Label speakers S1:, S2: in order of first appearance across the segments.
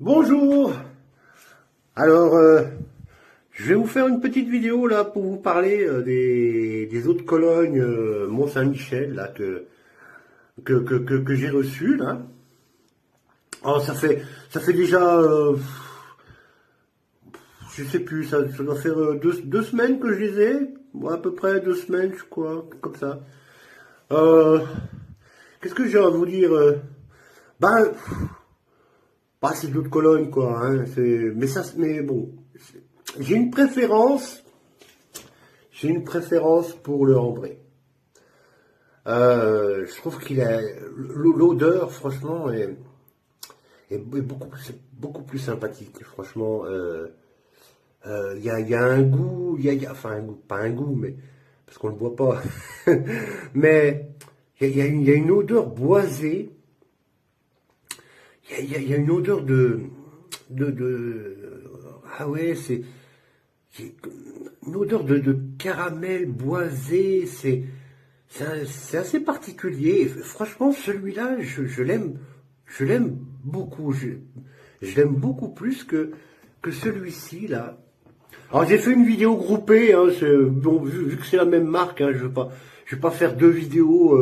S1: Bonjour. Alors, je vais vous faire une petite vidéo là pour vous parler des eaux de Cologne Mont-Saint-Michel là que j'ai reçu là. Alors ça fait déjà je sais plus, ça doit faire deux semaines que je les ai, ouais, à peu près 2 semaines je crois, comme ça. Euh, Qu'est-ce que j'ai à vous dire ben, c'est de l'eau de Cologne quoi, hein, mais bon, j'ai une préférence. J'ai une préférence pour le ambré. Je trouve qu'il a l'odeur, franchement, est c'est beaucoup plus sympathique. Franchement, il y a un goût, enfin un goût, pas un goût, mais parce qu'on ne le boit pas. Mais il y a une odeur boisée. Il y a une odeur de ah ouais, c'est une odeur de caramel boisé. C'est assez particulier. Et franchement, celui-là, je l'aime beaucoup. Je l'aime beaucoup plus que celui-ci là. Alors j'ai fait une vidéo groupée, hein, bon, vu que c'est la même marque, hein, je vais pas faire deux vidéos,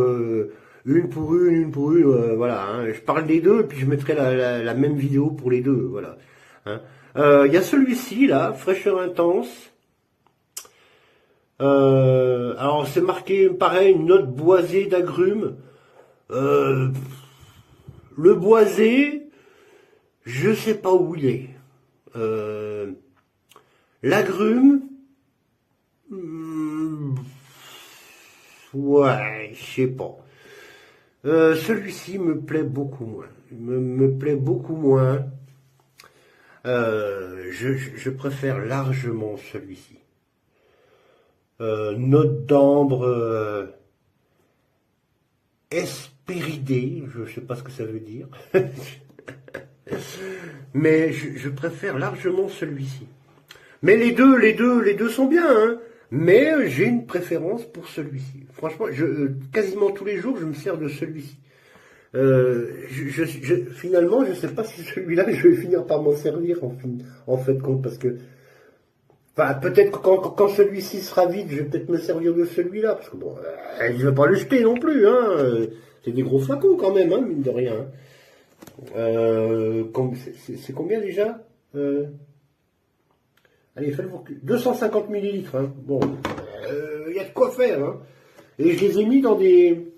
S1: une pour une, voilà. Hein. Je parle des deux, et puis je mettrai la même vidéo pour les deux, voilà. Hein. Il y a celui-ci là, fraîcheur intense. Alors c'est marqué pareil, une note boisée d'agrumes. Euh, le boisé, je sais pas où il est. Euh, L'agrume, ouais, je sais pas. Celui-ci me plaît beaucoup moins. Me plaît beaucoup moins. Je préfère largement celui-ci. Note d'ambre Hespéridée, je ne sais pas ce que ça veut dire. Mais je préfère largement celui-ci. Mais les deux sont bien, hein. Mais j'ai une préférence pour celui-ci. Franchement, quasiment tous les jours, je me sers de celui-ci. Finalement, je ne sais pas si celui-là, je vais finir par m'en servir en fait compte, parce que, enfin, peut-être que quand celui-ci sera vide, je vais peut-être me servir de celui-là, parce que bon, je ne vais pas le jeter non plus, hein. C'est des gros flacons quand même, hein, mine de rien. Hein. C'est combien déjà Allez, faites le recul. 250 millilitres. Hein. Bon, il y a de quoi faire. Hein. Et je les ai mis dans des...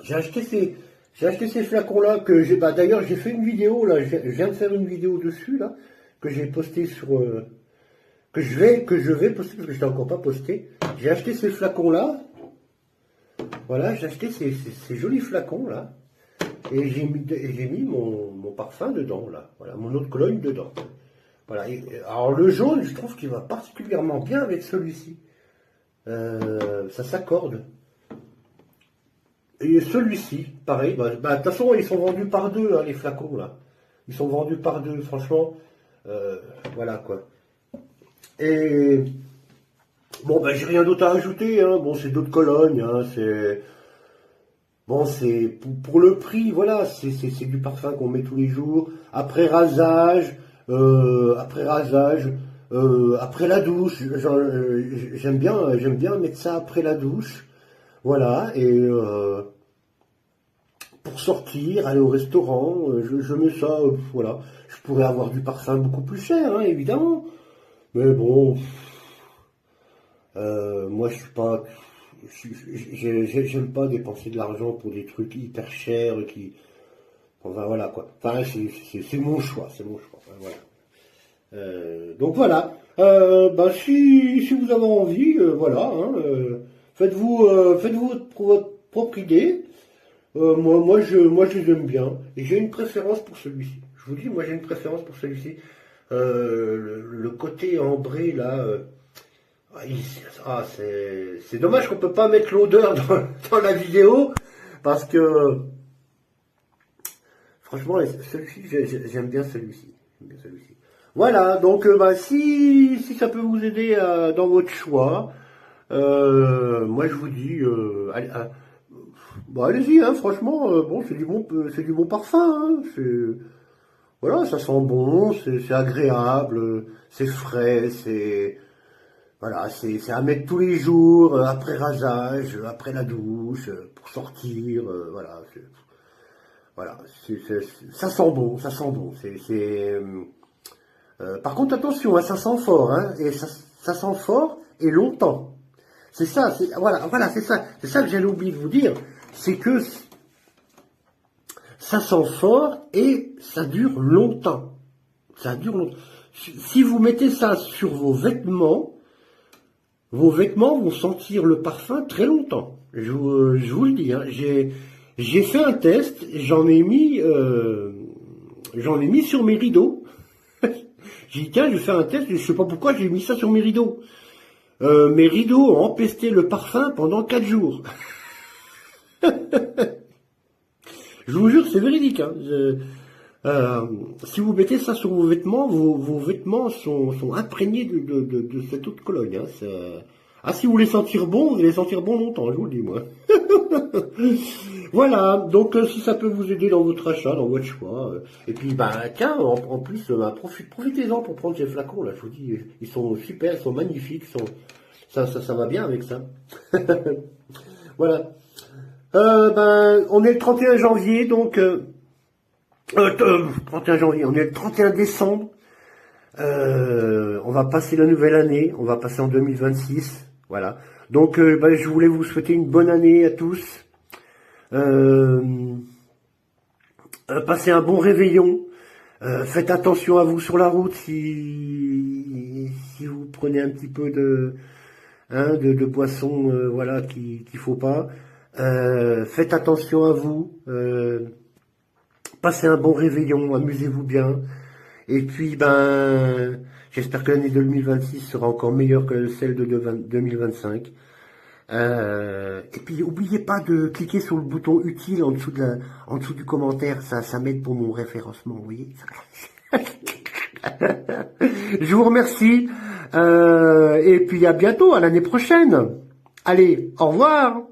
S1: J'ai acheté ces flacons-là que j'ai... Bah, d'ailleurs, j'ai fait une vidéo, là. Je viens de faire une vidéo dessus, là, que j'ai posté sur... que je vais poster, parce que je l'ai encore pas posté. J'ai acheté ces flacons-là. Voilà, j'ai acheté ces jolis flacons-là. Et j'ai mis mon parfum dedans, là. Voilà, mon eau de Cologne dedans. Voilà. Alors le jaune, je trouve qu'il va particulièrement bien avec celui-ci. Ça s'accorde. Et celui-ci, pareil. De toute façon, ils sont vendus par deux, hein, les flacons là. Ils sont vendus par deux, franchement. Voilà quoi. Et bon, j'ai rien d'autre à ajouter. Hein. Bon, c'est d'eau de Cologne. Hein, c'est bon, c'est pour le prix. Voilà, c'est du parfum qu'on met tous les jours. Après rasage, après la douche, j'aime bien mettre ça après la douche, voilà, et pour sortir, aller au restaurant, je mets ça, voilà. Je pourrais avoir du parfum beaucoup plus cher, hein, évidemment, mais bon, moi je suis pas, j'aime pas dépenser de l'argent pour des trucs hyper chers enfin voilà quoi. Enfin c'est mon choix, enfin, voilà. Donc voilà. Si vous avez envie, voilà, hein, faites-vous votre propre idée. Moi, je les aime bien. Et j'ai une préférence pour celui-ci. Je vous dis, moi, j'ai une préférence pour celui-ci. Le côté ambré là, c'est dommage qu'on peut pas mettre l'odeur dans la vidéo parce que franchement, celui-ci, j'aime bien celui-ci. J'aime bien celui-ci. Voilà, donc si ça peut vous aider dans votre choix, moi je vous dis, allez-y, hein, franchement, bon, c'est du bon parfum, hein, voilà, ça sent bon, c'est agréable, c'est frais, c'est voilà, c'est à mettre tous les jours, après rasage, après la douche, pour sortir, voilà, voilà, ça sent bon, ça sent bon. Par contre, attention, hein, ça sent fort, hein, et ça sent fort et longtemps. C'est ça, voilà, c'est ça que j'allais oublier de vous dire, c'est que ça sent fort et ça dure longtemps. Ça dure longtemps. Si vous mettez ça sur vos vêtements vont sentir le parfum très longtemps. Je vous le dis, hein, j'ai fait un test, j'en ai mis sur mes rideaux. J'ai dit tiens, je vais faire un test, je sais pas pourquoi j'ai mis ça sur mes rideaux. Mes rideaux ont empesté le parfum pendant 4 jours. Je vous jure, c'est véridique. Hein. Si vous mettez ça sur vos vêtements, vos vêtements sont imprégnés de cette eau de Cologne. Hein. Ah, si vous voulez sentir bon, vous allez sentir bon longtemps, je vous le dis, moi. Voilà, donc si ça peut vous aider dans votre achat, dans votre choix. Et puis, bah, tiens, en plus, profitez-en pour prendre ces flacons, là, je vous dis, ils sont super, ils sont magnifiques, ça va bien avec ça. Voilà. Ben, on est le 31 janvier, donc... 31 janvier, on est le 31 décembre. On va passer la nouvelle année, on va passer en 2026. Voilà. Donc, ben, je voulais vous souhaiter une bonne année à tous. Passez un bon réveillon. Faites attention à vous sur la route si vous prenez un petit peu de boisson, voilà, qu'il faut pas. Faites attention à vous. Passez un bon réveillon, amusez-vous bien. Et puis, ben, j'espère que l'année 2026 sera encore meilleure que celle de 2025. Et puis, n'oubliez pas de cliquer sur le bouton utile en dessous du commentaire. Ça m'aide pour mon référencement, vous voyez. Je vous remercie. Et puis, à bientôt, à l'année prochaine. Allez, au revoir.